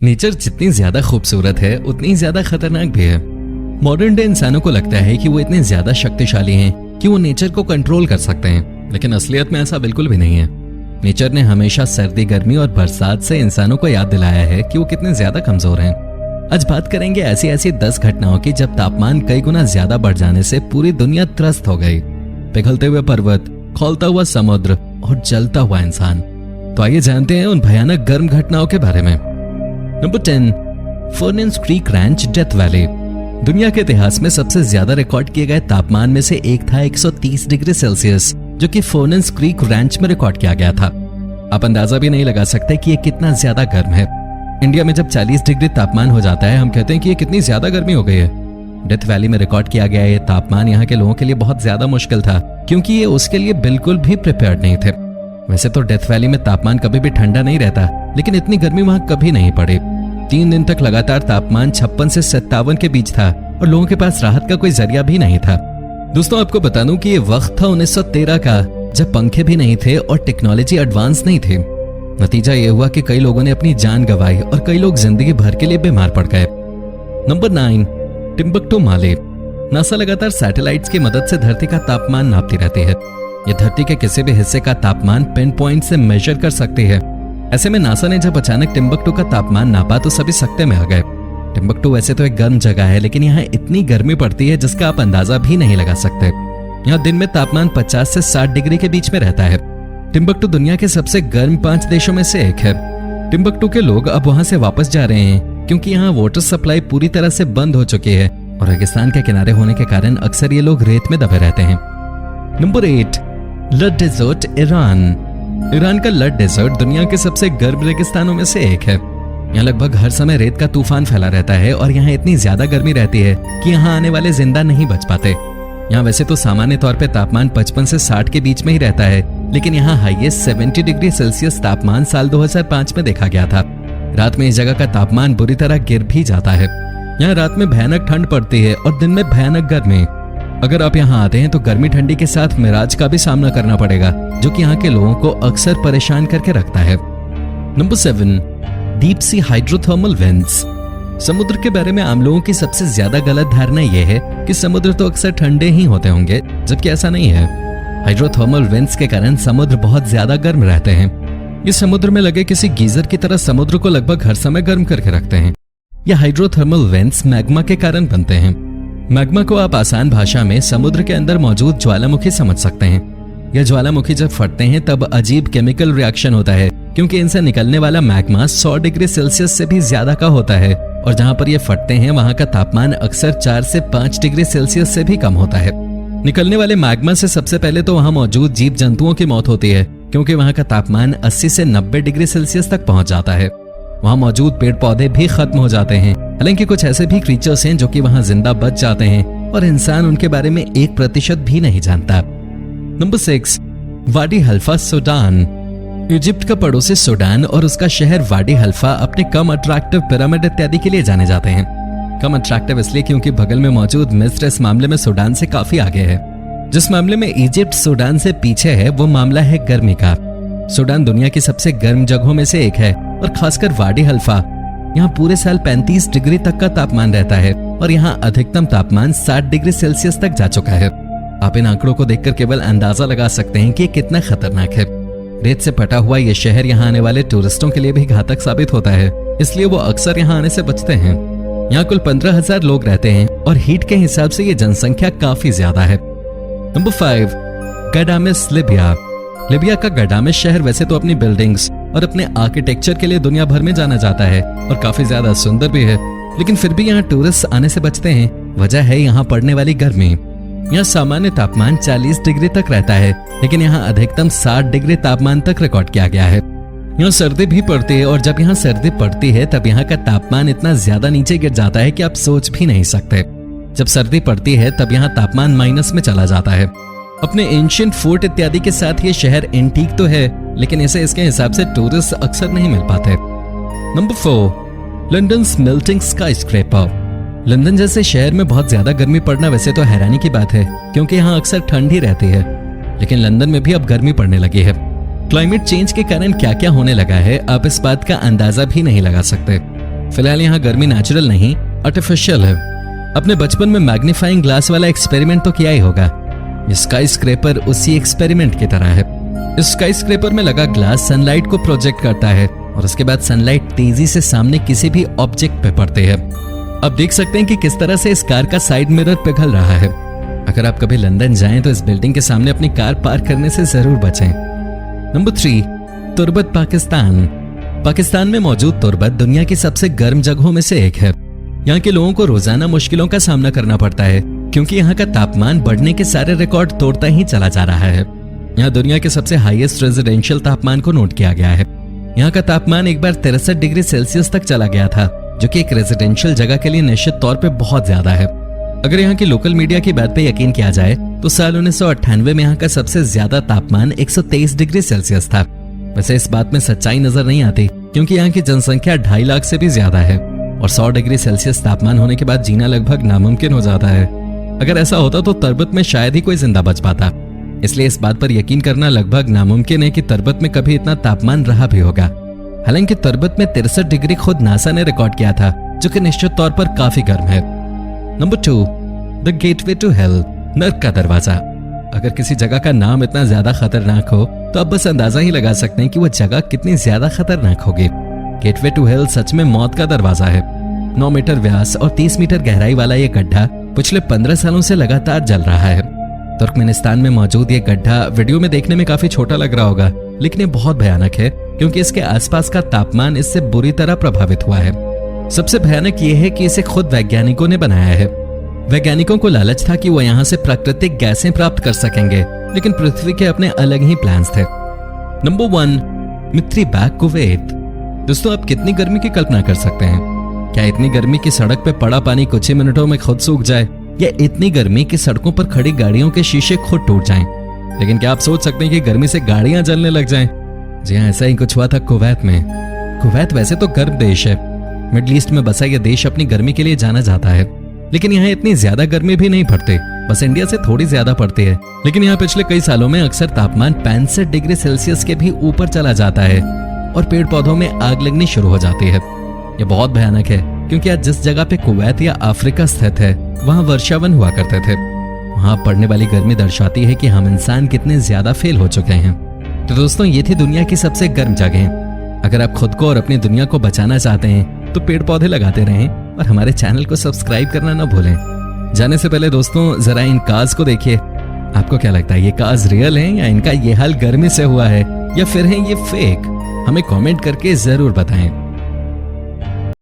Nature जितनी ज्यादा खूबसूरत है उतनी ज्यादा खतरनाक भी है। मॉडर्न डे इंसानों को लगता है कि वो इतने ज्यादा शक्तिशाली हैं कि वो नेचर को कंट्रोल कर सकते हैं, लेकिन असलियत में ऐसा बिल्कुल भी नहीं है। नेचर ने हमेशा सर्दी, गर्मी और बरसात से इंसानों को याद दिलाया है कि वो कितने ज्यादा कमजोर हैं। आज बात करेंगे ऐसी ऐसी 10 घटनाओं की जब तापमान कई गुना ज्यादा बढ़ जाने से पूरी दुनिया त्रस्त हो गई। पिघलते हुए पर्वत, खौलता हुआ समुद्र और जलता हुआ इंसान। तो आइए जानते हैं उन भयानक गर्म घटनाओं के बारे में। Number 10, furnace creek ranch, death valley. दुनिया के इतिहास में सबसे ज्यादा रिकॉर्ड किए गए तापमान में से एक था 130 डिग्री सेल्सियस, जो कि फर्नेस क्रीक रैंच में रिकॉर्ड किया गया था। आप अंदाजा भी नहीं लगा सकते कि ये कितना ज्यादा गर्म है। इंडिया में जब 40 डिग्री तापमान हो जाता है, हम कहते हैं कि ये कितनी ज्यादा गर्मी हो गई है। डेथ वैली में रिकॉर्ड किया गया ये तापमान यहाँ के लोगों के लिए बहुत ज्यादा मुश्किल था, क्योंकि ये उसके लिए बिल्कुल भी प्रिपेयर्ड नहीं थे। वैसे तो डेथ वैली में तापमान कभी भी ठंडा नहीं रहता, लेकिन इतनी गर्मी वहां कभी नहीं पड़ी। 3 दिन तक लगातार तापमान 56 से 57 के बीच था और लोगों के पास राहत का कोई जरिया भी नहीं था। दोस्तों, आपको बता दूं कि ये वक्त था 1913 का, जब पंखे भी नहीं थे और टेक्नोलॉजी एडवांस नहीं थी। नतीजा ये हुआ कि कई लोगों ने अपनी जान गंवाई और कई लोग जिंदगी भर के लिए बीमार पड़ गए। नंबर 9, टिम्बक्टू, माली। नासा लगातार सैटेलाइट्स की मदद से धरती का तापमान नापती रहती है। यह धरती के किसी भी हिस्से का तापमान पिन पॉइंट से मेजर कर सकती है। ऐसे में नासा ने जब अचानक टिम्बक्टू का तापमान नापा तो सभी सकते में आ गए। टिम्बक्टू वैसे तो एक गर्म जगह है, लेकिन यहाँ इतनी गर्मी पड़ती है जिसका आप अंदाजा भी नहीं लगा सकते। यहाँ दिन में तापमान 50 से 60 डिग्री के बीच में रहता है। टिम्बक्टू दुनिया के सबसे गर्म 5 देशों में से एक है। टिम्बक्टू के लोग अब वहां से वापस जा रहे हैं, क्योंकि यहाँ वाटर सप्लाई पूरी तरह से बंद हो चुकी है और रेगिस्तान के किनारे होने के कारण अक्सर ये लोग रेत में दबे रहते हैं। नंबर 8, लड डेजर्ट, ईरान। ईरान का लड डेजर्ट दुनिया के सबसे गर्म रेगिस्तानों में से एक है। यहाँ लगभग हर समय रेत का तूफान फैला रहता है और यहाँ इतनी ज्यादा गर्मी रहती है कि यहाँ आने वाले जिंदा नहीं बच पाते। यहाँ वैसे तो सामान्य तौर पे तापमान 55 से 60 के बीच में ही रहता है, लेकिन यहाँ हाईएस्ट 70 डिग्री सेल्सियस तापमान साल 2005 में देखा गया था। रात में इस जगह का तापमान बुरी तरह गिर भी जाता है। यहाँ रात में भयानक ठंड पड़ती है और दिन में भयानक गर्मी। अगर आप यहाँ आते हैं तो गर्मी ठंडी के साथ मिराज का भी सामना करना पड़ेगा, जो कि यहाँ के लोगों को अक्सर परेशान करके रखता है। Number 7, deep sea hydrothermal vents. समुद्र के बारे में आम लोगों की सबसे ज्यादा गलत धारणा यह है कि समुद्र तो अक्सर ठंडे ही होते होंगे, जबकि ऐसा नहीं है। हाइड्रोथर्मल वेंट्स के कारण समुद्र बहुत ज्यादा गर्म रहते हैं। ये समुद्र में लगे किसी गीजर की तरह समुद्र को लगभग हर समय गर्म करके रखते हैं। यह हाइड्रोथर्मल वेंट्स मैग्मा के कारण बनते हैं। मैग्मा को आप आसान भाषा में समुद्र के अंदर मौजूद ज्वालामुखी समझ सकते हैं। यह ज्वालामुखी जब फटते हैं तब अजीब केमिकल रिएक्शन होता है, क्योंकि इनसे निकलने वाला मैग्मा 100 डिग्री सेल्सियस से भी ज्यादा का होता है और जहां पर ये फटते हैं वहां का तापमान अक्सर 4 से 5 डिग्री सेल्सियस से भी कम होता है। निकलने वाले मैग्मा से सबसे पहले तो वहां मौजूद जीव जंतुओं की मौत होती है, क्योंकि वहां का तापमान 80 से 90 डिग्री सेल्सियस तक पहुंच जाता है। वहां मौजूद पेड़ पौधे भी खत्म हो जाते हैं। हालांकि कुछ ऐसे भी क्रीचर्स हैं जो कि वहां जिंदा बच जाते हैं और इंसान उनके बारे में 1% भी नहीं जानता। नंबर 6, वाडी हल्फा, सूडान। इजिप्ट का पड़ोसी सूडान और उसका शहर वाडी हल्फा अपने कम अट्रैक्टिव पिरामिड इत्यादि के लिए जाने जाते हैं। कम अट्रैक्टिव इसलिए क्योंकि बगल में मौजूद मिस्र इस मामले में सूडान से काफी आगे है। जिस मामले में इजिप्ट सूडान से पीछे है वो मामला है गर्मी का। सूडान दुनिया की सबसे गर्म जगहों में से एक है और खासकर वाडी हल्फा, यहाँ पूरे साल 35 डिग्री तक का तापमान रहता है और यहाँ अधिकतम तापमान 60 डिग्री सेल्सियस तक जा चुका है। आप इन आंकड़ों को देखकर केवल अंदाजा लगा सकते हैं कि कितना खतरनाक है। रेत से पटा हुआ ये शहर यहाँ आने वाले टूरिस्टों के लिए भी घातक साबित होता है, इसलिए वो अक्सर यहाँ आने से बचते हैं। यहाँ कुल 15,000 लोग रहते हैं और हीट के हिसाब से ये जनसंख्या काफी ज्यादा है। नंबर 5, गडामेस, लिबिया। लिबिया का गडामेस शहर वैसे तो अपनी बिल्डिंग्स और अपने आर्किटेक्चर के लिए दुनिया भर में जाना जाता है और काफी ज्यादा सुंदर भी है, लेकिन फिर भी यहाँ टूरिस्ट आने से बचते हैं। वजह है यहाँ पड़ने वाली गर्मी। यहाँ सामान्य तापमान 40 डिग्री तक रहता है, लेकिन यहाँ अधिकतम 60 डिग्री तापमान तक रिकॉर्ड किया गया है। यहाँ सर्दी भी पड़ती है और जब यहाँ सर्दी पड़ती है तब यहाँ का तापमान इतना ज्यादा नीचे गिर जाता है कि आप सोच भी नहीं सकते। जब सर्दी पड़ती है तब यहाँ तापमान माइनस में चला जाता है। अपने एंशिएंट फोर्ट इत्यादि के साथ ये शहर एंटीक तो है, लेकिन इसे इसके हिसाब से टूरिस्ट अक्सर नहीं मिल पाते। Number 4, London melting skyscraper. London जैसे शहर में बहुत ज्यादा गर्मी पड़ना वैसे तो हैरानी की बात है, क्योंकि यहाँ अक्सर ठंड ही रहती है, लेकिन लंदन में भी अब गर्मी पड़ने लगी है। क्लाइमेट चेंज के कारण क्या क्या होने लगा है आप इस बात का अंदाजा भी नहीं लगा सकते। फिलहाल यहाँ गर्मी नेचुरल नहीं, आर्टिफिशियल है। अपने बचपन में मैग्नीफाइंग ग्लास वाला एक्सपेरिमेंट तो किया ही होगा। ये स्काई स्क्रेपर उसी एक्सपेरिमेंट की तरह है। इस स्काई स्क्रेपर में लगा ग्लास सनलाइट को प्रोजेक्ट करता है और उसके बाद सनलाइट तेजी से सामने किसी भी ऑब्जेक्ट पे पड़ती है। अब देख सकते हैं कि किस तरह से इस कार का साइड मिरर पिघल रहा है। अगर आप कभी लंदन जाएं तो इस बिल्डिंग के सामने अपनी कार पार्क करने से जरूर बचें। नंबर 3, तुर्बत पाकिस्तान। पाकिस्तान में मौजूद तुर्बत दुनिया की सबसे गर्म जगहों में से एक है। यहाँ के लोगों को रोजाना मुश्किलों का सामना करना पड़ता है क्योंकि यहाँ का तापमान बढ़ने के सारे रिकॉर्ड तोड़ता ही चला जा रहा है। यहाँ दुनिया के सबसे हाईएस्ट रेजिडेंशियल तापमान को नोट किया गया है। यहाँ का तापमान एक बार 63 डिग्री सेल्सियस तक चला गया था, जो कि एक रेजिडेंशियल जगह के लिए निश्चित तौर पे बहुत ज्यादा है। अगर यहाँ की लोकल मीडिया की बात पे यकीन किया जाए तो साल 1998 में यहाँ का सबसे ज्यादा तापमान 123 डिग्री सेल्सियस था। वैसे इस बात में सच्चाई नजर नहीं आती क्योंकि यहाँ की जनसंख्या 2.5 लाख से भी ज्यादा है और 100 डिग्री सेल्सियस तापमान होने के बाद जीना लगभग नामुमकिन हो जाता है। अगर ऐसा होता तो तुर्बत में शायद ही कोई जिंदा बच पाता। इसलिए इस बात पर यकीन करना लगभग नामुमकिन है कि तुर्बत में कभी इतना तापमान रहा भी होगा। हालांकि तुर्बत में 63 डिग्री खुद नासा ने रिकॉर्ड किया था, जो कि निश्चित तौर पर काफी गर्म है। Number 2, the gateway to hell, नर्क का दरवाजा। अगर किसी जगह का नाम इतना ज्यादा खतरनाक हो तो आप बस अंदाजा ही लगा सकते हैं कि वो जगह कितनी ज्यादा खतरनाक होगी। गेटवे टू हेल सच में मौत का दरवाजा है। 9 मीटर व्यास और 30 मीटर गहराई वाला ये गड्ढा पिछले 15 सालों से लगातार जल रहा है। तुर्कमेनिस्तान में मौजूद ये गड्ढा वीडियो में देखने में काफी छोटा लग रहा होगा, लेकिन ये बहुत भयानक है क्योंकि इसके आसपास का तापमान इससे बुरी तरह प्रभावित हुआ है। सबसे भयानक ये है कि इसे खुद वैज्ञानिकों ने बनाया है। वैज्ञानिकों को लालच था कि वो यहाँ से प्राकृतिक गैसें प्राप्त कर सकेंगे, लेकिन पृथ्वी के अपने अलग ही प्लान्स थे। Number 1, Mitribah Kuwait. दोस्तों, आप कितनी गर्मी की कल्पना कर सकते हैं? क्या इतनी गर्मी की सड़क पे पड़ा पानी कुछ ही मिनटों में खुद सूख जाए, या इतनी गर्मी की सड़कों पर खड़ी गाड़ियों के शीशे खुद टूट जाएं? लेकिन क्या आप सोच सकते हैं कि गर्मी से गाड़ियां जलने लग जाएं? जी हाँ, ऐसा ही कुछ हुआ था कुवैत में। कुवैत वैसे तो गर्म देश है। मिडल ईस्ट में बसा यह देश अपनी गर्मी के लिए जाना जाता है, लेकिन यहाँ इतनी ज्यादा गर्मी भी नहीं पड़ती, बस इंडिया से थोड़ी ज्यादा पड़ती है। लेकिन यहाँ पिछले कई सालों में अक्सर तापमान 65 डिग्री सेल्सियस के भी ऊपर चला जाता है और पेड़ पौधों में आग लगनी शुरू हो जाती है। ये बहुत भयानक है क्योंकि आज जिस जगह पे कुवैत या अफ्रीका स्थित है वहाँ वर्षावन हुआ करते थे। वहाँ पड़ने वाली गर्मी दर्शाती है कि हम इंसान कितने ज्यादा फेल हो चुके हैं। तो दोस्तों, ये थी दुनिया की सबसे गर्म जगह। अगर आप खुद को और अपनी दुनिया को बचाना चाहते हैं तो पेड़ पौधे लगाते रहें और हमारे चैनल को सब्सक्राइब करना ना भूलें। जाने से पहले दोस्तों, जरा इन कार्स को देखिए। आपको क्या लगता है, ये कार्स रियल हैं या इनका ये हाल गर्मी से हुआ है, या फिर है ये फेक? हमें कमेंट करके जरूर बताएं।